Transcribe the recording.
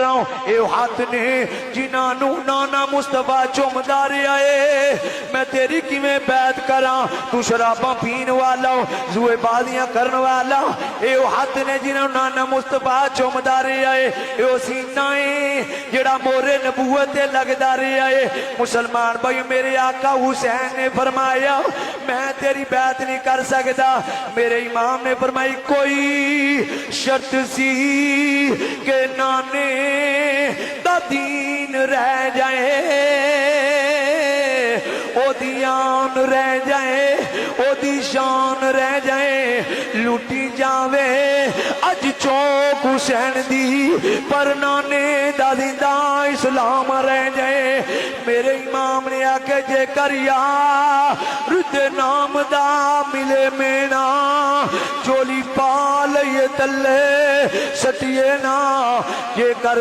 ए हाथ ने जिन्होंने नाना मुस्तफा चुमदा रहा है। मैं तेरी किवें बैत करा, तू शराबा पीन वाला जुए बाजियां करने वाला। ए हाथ ने जिन्होंने नाना मुस्तफा चुमदा रहा है, ए सीना है जेड़ा मोरे नबूवत लगदा रहा है। मुसलमान भाई मेरे आका हुसैन ने फरमाया मैं तेरी बैत नहीं कर सकता। मेरे इमाम ने फरमाई कोई शर्त सी के नाने दा दीन रह जाए, ओदी आन रह जाए, ओदी शान रह जाए, लुटी जावे अज चौक हुसैन दी, पर नाने दा जिंदा इस्लाम रह जाए। मेरे इमाम ने आके जे करिया रुद नाम दा मिले मेना, चोली पा लइए तले सटिए ना, ये कर